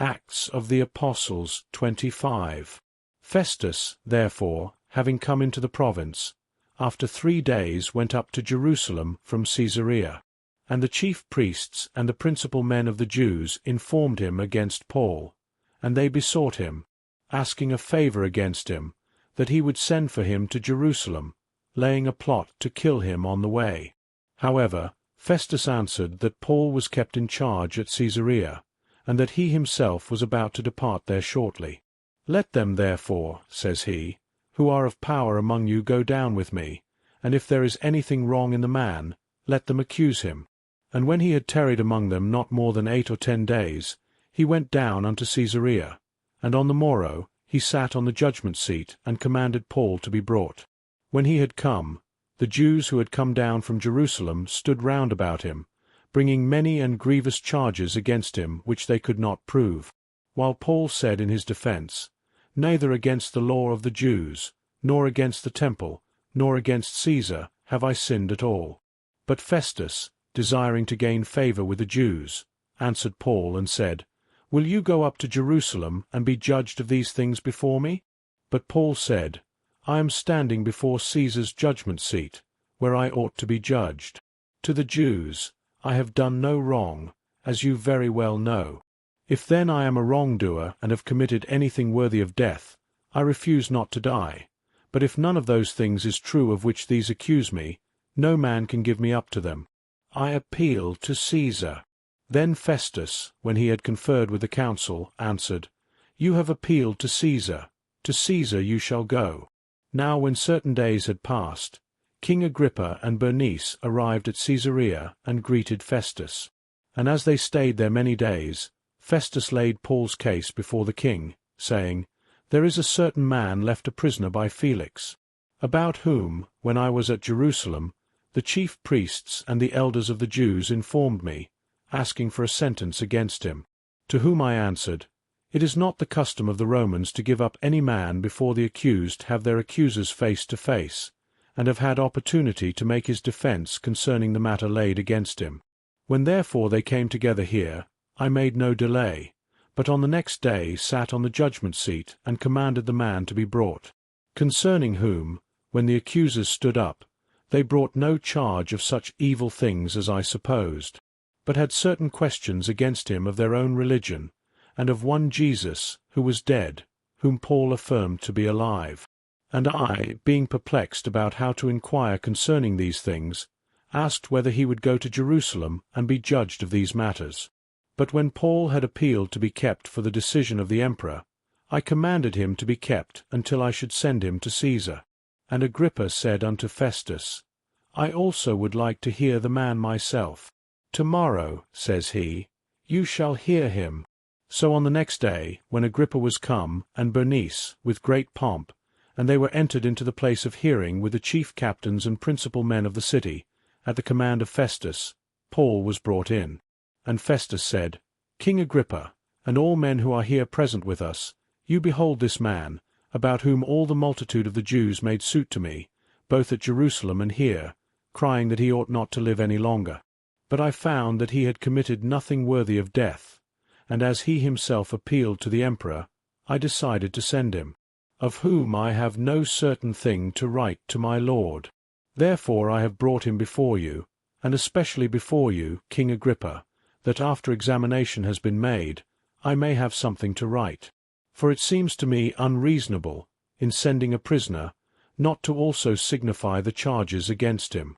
Acts of the Apostles 25. Festus, therefore, having come into the province, after 3 days went up to Jerusalem from Caesarea. And the chief priests and the principal men of the Jews informed him against Paul, and they besought him, asking a favor against him, that he would send for him to Jerusalem, laying a plot to kill him on the way. However, Festus answered that Paul was kept in charge at Caesarea, and that he himself was about to depart there shortly. Let them therefore, says he, who are of power among you go down with me, and if there is anything wrong in the man, let them accuse him. And when he had tarried among them not more than 8 or 10 days, he went down unto Caesarea, and on the morrow he sat on the judgment seat, and commanded Paul to be brought. When he had come, the Jews who had come down from Jerusalem stood round about him, bringing many and grievous charges against him which they could not prove. While Paul said in his defence, Neither against the law of the Jews, nor against the temple, nor against Caesar have I sinned at all. But Festus, desiring to gain favour with the Jews, answered Paul and said, Will you go up to Jerusalem and be judged of these things before me? But Paul said, I am standing before Caesar's judgment seat, where I ought to be judged. To the Jews I have done no wrong, as you very well know. If then I am a wrongdoer and have committed anything worthy of death, I refuse not to die. But if none of those things is true of which these accuse me, no man can give me up to them. I appeal to Caesar. Then Festus, when he had conferred with the council, answered, You have appealed to Caesar you shall go. Now when certain days had passed, King Agrippa and Bernice arrived at Caesarea and greeted Festus. And as they stayed there many days, Festus laid Paul's case before the king, saying, There is a certain man left a prisoner by Felix, about whom, when I was at Jerusalem, the chief priests and the elders of the Jews informed me, asking for a sentence against him. To whom I answered, It is not the custom of the Romans to give up any man before the accused have their accusers face to face, and have had opportunity to make his defence concerning the matter laid against him. When therefore they came together here, I made no delay, but on the next day sat on the judgment seat and commanded the man to be brought, concerning whom, when the accusers stood up, they brought no charge of such evil things as I supposed, but had certain questions against him of their own religion, and of one Jesus, who was dead, whom Paul affirmed to be alive. And I, being perplexed about how to inquire concerning these things, asked whether he would go to Jerusalem and be judged of these matters. But when Paul had appealed to be kept for the decision of the emperor, I commanded him to be kept until I should send him to Caesar. And Agrippa said unto Festus, I also would like to hear the man myself. Tomorrow, says he, you shall hear him. So on the next day, when Agrippa was come, and Bernice, with great pomp, and they were entered into the place of hearing with the chief captains and principal men of the city, at the command of Festus, Paul was brought in. And Festus said, King Agrippa, and all men who are here present with us, you behold this man, about whom all the multitude of the Jews made suit to me, both at Jerusalem and here, crying that he ought not to live any longer. But I found that he had committed nothing worthy of death, and as he himself appealed to the emperor, I decided to send him, of whom I have no certain thing to write to my lord. Therefore I have brought him before you, and especially before you, King Agrippa, that after examination has been made, I may have something to write. For it seems to me unreasonable, in sending a prisoner, not to also signify the charges against him.